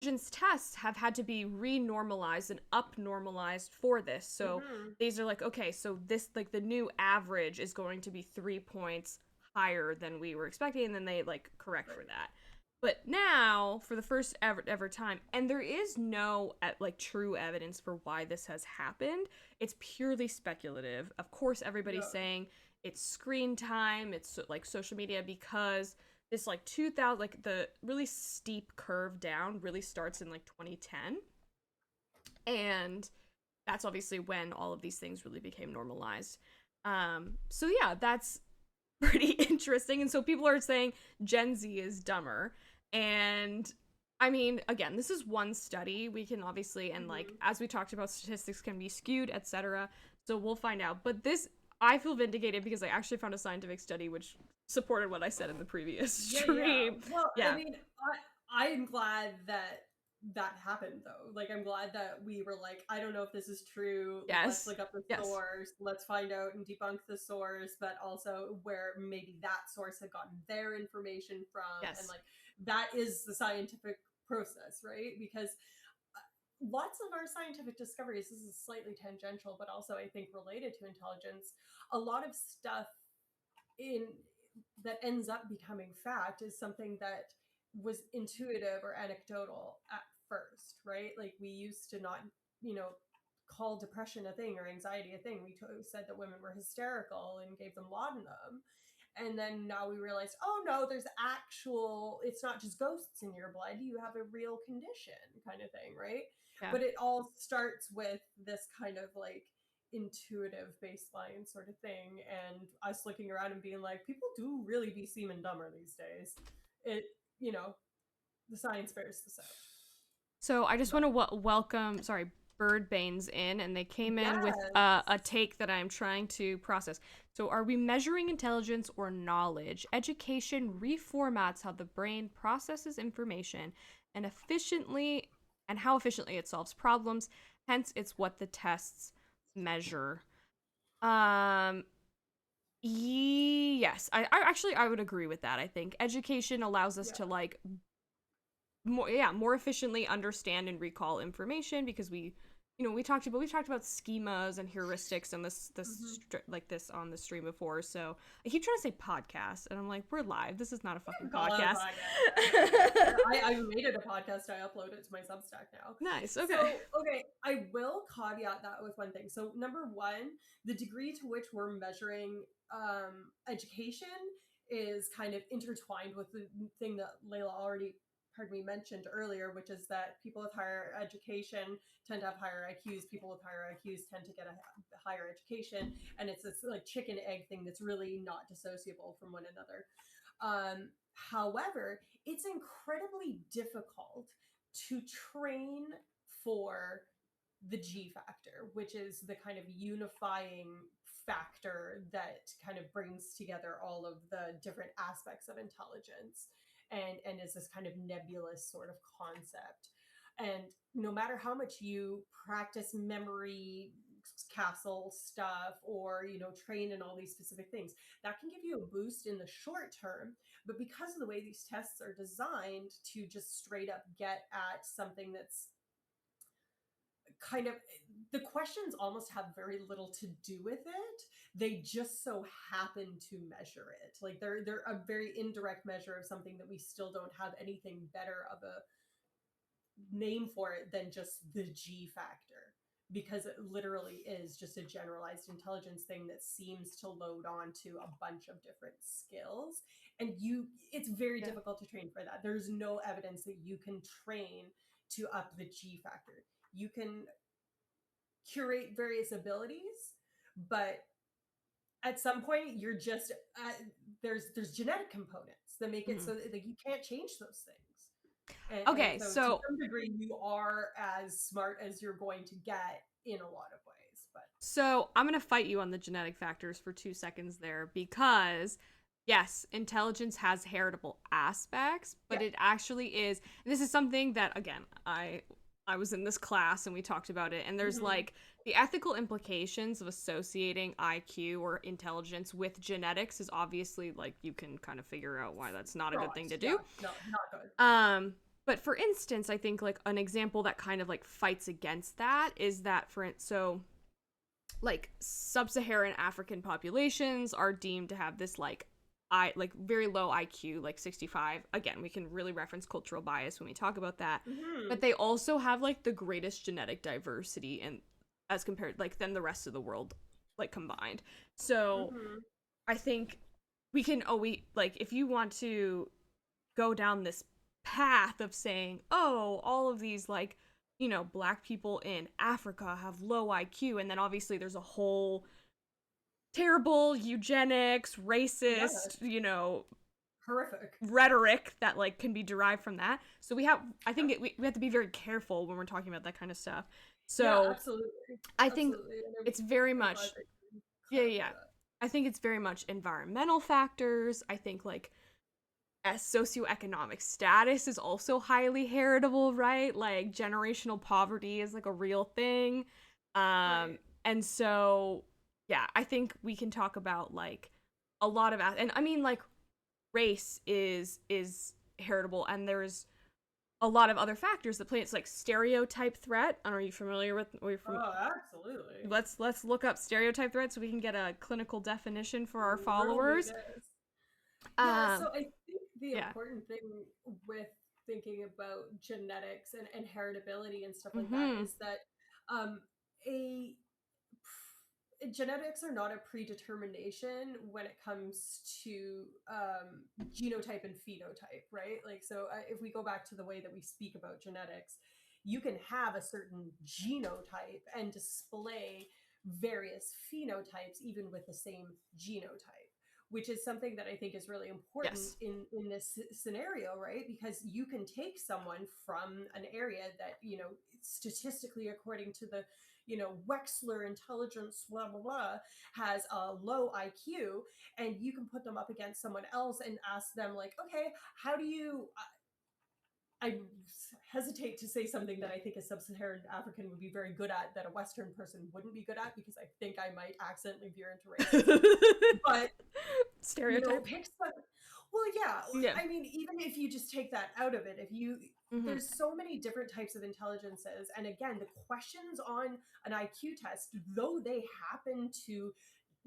intelligence tests have had to be renormalized and up-normalized for this. So Mm-hmm. these are like, okay, so this, like, the new average is going to be 3 points higher than we were expecting, and then they, like, correct for Right. that. But now, for the first ever time, and there is no like true evidence for why this has happened. It's purely speculative. Of course, everybody's Yeah. saying it's screen time, it's like social media, because this like 2000, like the really steep curve down really starts in like 2010, and that's obviously when all of these things really became normalized. So yeah, that's pretty interesting. And so people are saying Gen Z is dumber. And I mean, again, this is one study. We can obviously, and like Mm-hmm. as we talked about, statistics can be skewed, etc. So we'll find out. But this, I feel vindicated because I actually found a scientific study which supported what I said in the previous Yeah, yeah. stream. Well, I Yeah. mean, I'm glad that that happened though. Like, I'm glad that we were like, I don't know if this is true. Like, let's Yes. look up the Yes. source. Let's find out and debunk the source, but also where maybe that source had gotten their information from, and Yes. like that is the scientific process, right? Because lots of our scientific discoveries, this is slightly tangential, but also I think related to intelligence. A lot of stuff in that ends up becoming fact is something that was intuitive or anecdotal at first, right? Like we used to not, you know, call depression a thing or anxiety a thing. We said that women were hysterical and gave them laudanum. And then now we realized, oh no, there's actual, it's not just ghosts in your blood, you have a real condition kind of thing, right? Yeah. But it all starts with this kind of like intuitive baseline sort of thing, and us looking around and being like, people do really be seeming dumber these days. It, you know, the science bears this out. So I just want But to welcome, sorry, Birdbanes in, and they came in with a yes. take that I'm trying to process. So, are we measuring intelligence or knowledge? Education reformats how the brain processes information and how efficiently it solves problems. Hence, it's what the tests measure. Um, yes, I actually I would agree with that. I think education allows us Yeah. to like more efficiently understand and recall information because we've talked about schemas and heuristics and Mm-hmm. like this on the stream before. So I keep trying to say podcast and I'm like, we're live, this is not a fucking Call out a podcast. podcast. Yeah. I made it a podcast. I upload it to my Substack now. Nice. Okay. So, okay, I will caveat that with one thing. So, number one, the degree to which we're measuring education is kind of intertwined with the thing that Layla already heard me mentioned earlier, which is that people with higher education tend to have higher IQs. People with higher IQs tend to get a higher education, and it's this like chicken egg thing that's really not dissociable from one another. However, it's incredibly difficult to train for the G factor, which is the kind of unifying factor that kind of brings together all of the different aspects of intelligence, and is this kind of nebulous sort of concept. And no matter how much you practice memory castle stuff, or train in all these specific things, that can give you a boost in the short term. But because of the way these tests are designed to just straight up get at something that's kind of, the questions almost have very little to do with it, they just so happen to measure it. Like they're a very indirect measure of something that we still don't have anything better of a name for it than just the G factor, because it literally is just a generalized intelligence thing that seems to load onto a bunch of different skills. And it's very Yeah. difficult to train for that. There's no evidence that you can train to up the G factor. You can curate various abilities, but at some point you're just there's genetic components that make it Mhm. so that, like, you can't change those things. And Okay, so to so some degree you are as smart as you're going to get in a lot of ways. But I'm going to fight you on the genetic factors for 2 seconds there because, yes, intelligence has heritable aspects, but yeah. it actually is. This is something that, again, I was in this class and we talked about it, and there's Mm-hmm. like the ethical implications of associating IQ or intelligence with genetics is obviously like you can kind of figure out why that's not a good Fraught. thing to Yeah, do. no, not good. Um, but for instance, I think like an example that kind of like fights against that is that so like sub-Saharan African populations are deemed to have this like very low IQ, like 65. Again, we can really reference cultural bias when we talk about that. Mm-hmm. But they also have like the greatest genetic diversity and as compared like than the rest of the world like combined. So Mm-hmm. I think we can we like if you want to go down this path of saying, "Oh, all of these like, black people in Africa have low IQ." And then obviously there's a whole terrible eugenics, Yeah. racist, Horrific. rhetoric that like can be derived from that. So I think Yep. we have to be very careful when we're talking about that kind of stuff. Yeah, So absolutely. I think Absolutely. And it's very I'm glad much, that you yeah, clarify yeah. that. I think it's very much environmental factors. I think like as socioeconomic status is also highly heritable, right? Like generational poverty is like a real thing. Right. And so yeah, I think we can talk about like a lot of and I mean like race is heritable and there's a lot of other factors that play. It's like stereotype threat. I don't know, are you familiar with or you're from Oh, absolutely. let's look up stereotype threat so we can get a clinical definition for our Riddle me followers. this. Yeah, Um so I think the yeah. important thing with thinking about genetics and heritability and stuff like that Mhm. is that um, a genetics are not a predetermination when it comes to genotype and phenotype, right? Like, so if we go back to the way that we speak about genetics, you can have a certain genotype and display various phenotypes even with the same genotype, which is something that I think is really important Yes. in this scenario, right? Because you can take someone from an area that, statistically according to the Wexler intelligence, blah, blah, blah, has a low IQ, and you can put them up against someone else and ask them, like, okay, how do you. I hesitate to say something that I think a sub-Saharan African would be very good at that a Western person wouldn't be good at because I think I might accidentally veer into racism. But Stereotype. pick some. Well, yeah. Yeah. I mean, even if you just take that out of it, if you Mhm. there's so many different types of intelligences, and again, the questions on an IQ test, though they happen to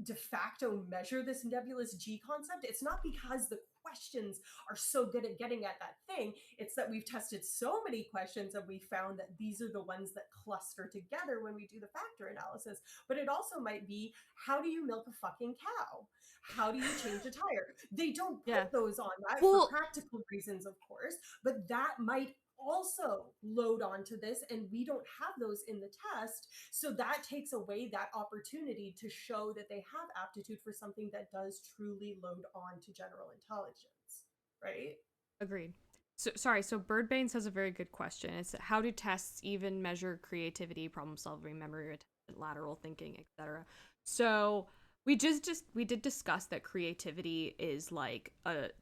de facto measure this nebulous G concept, it's not because the questions are so good at getting at that thing. It's that we've tested so many questions and we found that these are the ones that cluster together when we do the factor analysis. But it also might be, how do you milk a fucking cow? How do you change a tire? They don't put Yeah. those on that for Well, practical reasons, of course, but that might also load onto this, and we don't have those in the test. So that takes away that opportunity to show that they have aptitude for something that does truly load on to general intelligence, right? agreed. So sorry, so Birdbanes has a very good question. It's how do tests even measure creativity, problem solving, memory retention, lateral thinking, etc. So we did discuss that creativity is like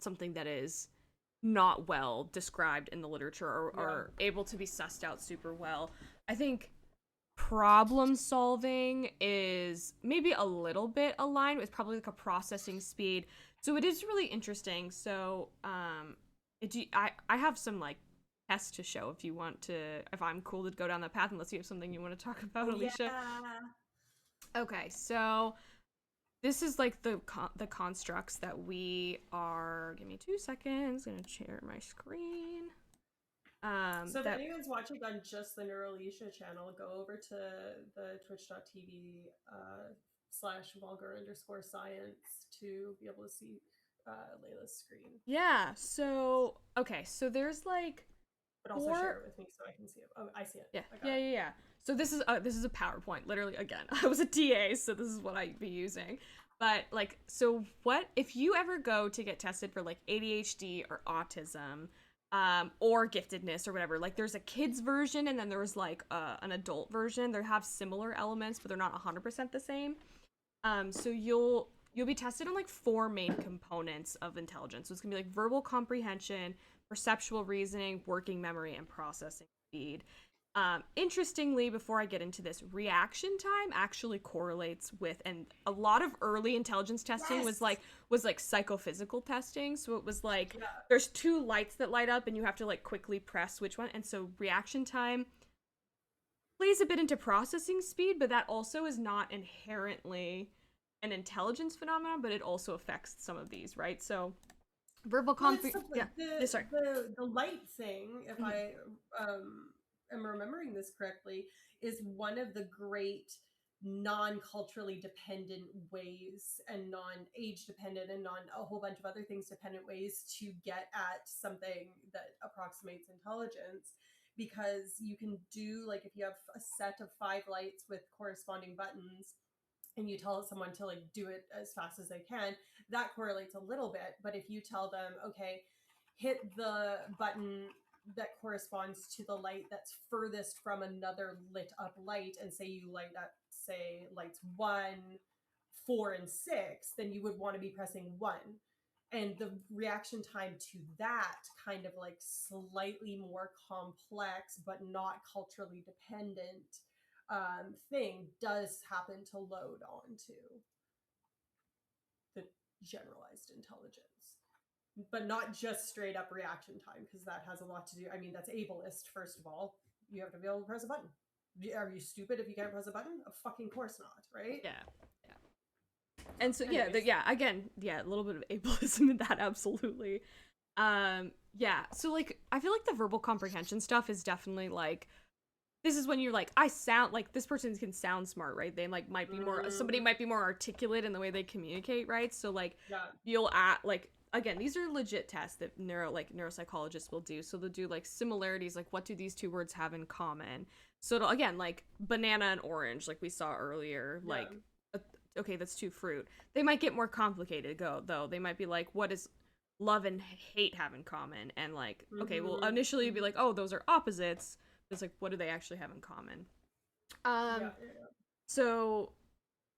something that is not well described in the literature Yeah. or able to be sussed out super well. I think problem solving is maybe a little bit aligned with probably like a processing speed. So it is really interesting. So I have some like tests to show if you want to, if I'm cool to go down that path, unless you have something you want to talk about, Oh Alicia. yeah. Okay, so this is like the constructs that we are. Give me 2 seconds. Gonna share my screen. So if That anyone's watching on just the Neuralicia channel, go over to the twitch.tv slash vulgar underscore science to be able to see Layla's screen. yeah. So okay, so there's like But also share four. it with me so I can see it. Oh, I see it. Yeah, I got yeah, it. yeah, yeah. So this is a PowerPoint. Literally, again, I was a TA, so this is what I'd be using. But like, so what if you ever go to get tested for like ADHD or autism, or giftedness or whatever? Like, there's a kids version, and then there's like an adult version. They have similar elements, but they're not 100% the same. So you'll be tested on like four main components of intelligence. So it's gonna be like verbal comprehension, perceptual reasoning, working memory, and processing speed. Interestingly, before I get into this, reaction time actually correlates with, and a lot of early intelligence testing Yes. was like psychophysical testing. So it was like Yeah. there's two lights that light up, and you have to like quickly press which one. And so reaction time plays a bit into processing speed, but that also is not inherently an intelligence phenomenon, but it also affects some of these, right? So verbal Well, it's compre yeah. Sorry. the light thing, if Mhm. I am remembering this correctly, is one of the great non-culturally dependent ways and non-age dependent and non a whole bunch of other things dependent ways to get at something that approximates intelligence, because you can do, like, if you have a set of five lights with corresponding buttons and you tell someone to like do it as fast as they can, that correlates a little bit. But if you tell them, okay, hit the button that corresponds to the light that's furthest from another lit up light, and say you light up, say, lights 1, 4, and 6, then you would want to be pressing 1. And the reaction time to that kind of like slightly more complex but not culturally dependent thing does happen to load onto the generalized intelligence, but not just straight up reaction time, because that has a lot to do. I mean, that's ableist, first of all. You have to be able to press a button. Are you stupid if you can't press a button? Of fucking course not, right? Yeah. And so yeah, Anyways, yeah, again, yeah, a little bit of ableism in that, absolutely. Yeah, so like I feel like the verbal comprehension stuff is definitely like this is when you're like, I sound like this person can sound smart, right? They like might be more, somebody mm, might be more articulate in the way they communicate, right? So like yeah, you'll at like again, these are legit tests that neuropsychologists will do. So they'll do like similarities, like what do these two words have in common? So it'll, again, like banana and orange, like we saw earlier, yeah, like okay, that's two fruit. They might get more complicated, go though. They might be like, what does love and hate have in common? And like, okay, well, mm-hmm, initially you'd be like, mm-hmm. oh, those are opposites. It's like, what do they actually have in common? Yeah, Um, yeah, so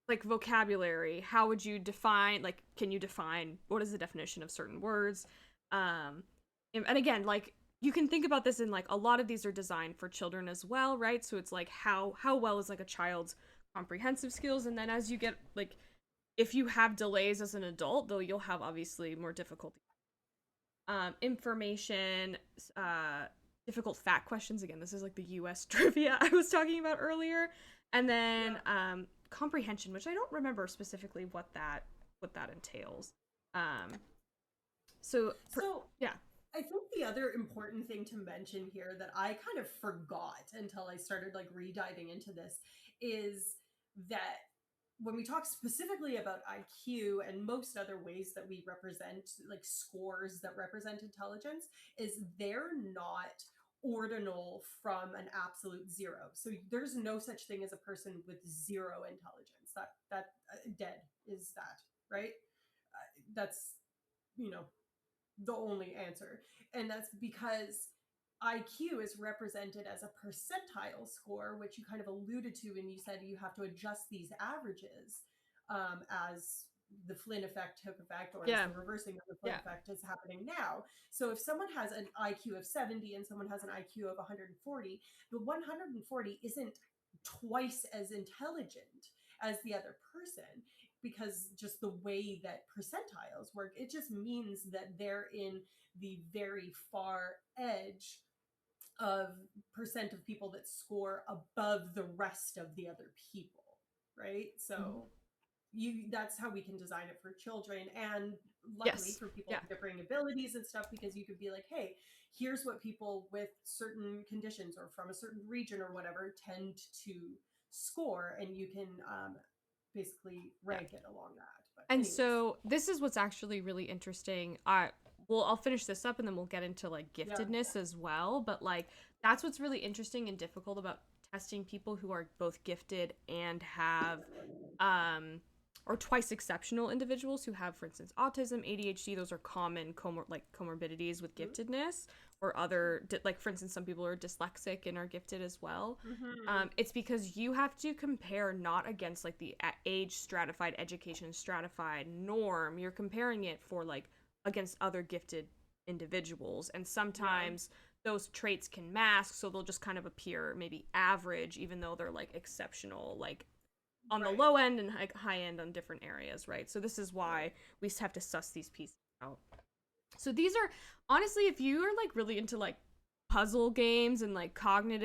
like vocabulary, how would you define? Like, can you define what is the definition of certain words? Um, and again, like you can think about this in like a lot of these are designed for children as well, right? So it's like how well is like a child's comprehensive skills, and then as you get like if you have delays as an adult, though, you'll have obviously more difficulty. Information, uh, difficult fact questions. Again, this is like the U.S. trivia I was talking about earlier, and then yeah. comprehension, which I don't remember specifically what that entails. Um, So yeah, I think the other important thing to mention here that I kind of forgot until I started like rediving into this is that when we talk specifically about IQ and most other ways that we represent like scores that represent intelligence, is they're not ordinal from an absolute zero. So there's no such thing as a person with zero intelligence. That dead is that, right? That's, you know, the only answer. And that's because IQ is represented as a percentile score, which you kind of alluded to when you said you have to adjust these averages, as the Flynn effect took effect, or as yeah, the reversing of the Flynn yeah. effect is happening now. So if someone has an IQ of 70 and someone has an IQ of 140, the 140 isn't twice as intelligent as the other person, because just the way that percentiles work, it just means that they're in the very far edge of percent of people that score above the rest of the other people, right? Mhm. So you that's how we can design it for children, and luckily Yes, for people yeah, with differing abilities and stuff, because you could be like, hey, here's what people with certain conditions or from a certain region or whatever tend to score, and you can basically yeah. rank it along that. But And anyways, so this is what's actually really interesting. I well, I'll finish this up and then we'll get into like yeah, giftedness as well. But like that's what's really interesting and difficult about testing people who are both gifted and have um or twice exceptional individuals who have, for instance, autism, ADHD. Those are common comorbidities with mm-hmm. giftedness, or other like for instance, some people are dyslexic and are gifted as well. Mm-hmm. It's because you have to compare not against like the age stratified, education stratified norm. You're comparing it for like against other gifted individuals, and Yeah, sometimes those traits can mask, so they'll just kind of appear maybe average, even though they're like exceptional, like on the Right. low end and high end on different areas, right? So this is why Right. we have to suss these pieces out. So these are honestly, if you are like really into like puzzle games and like cognitive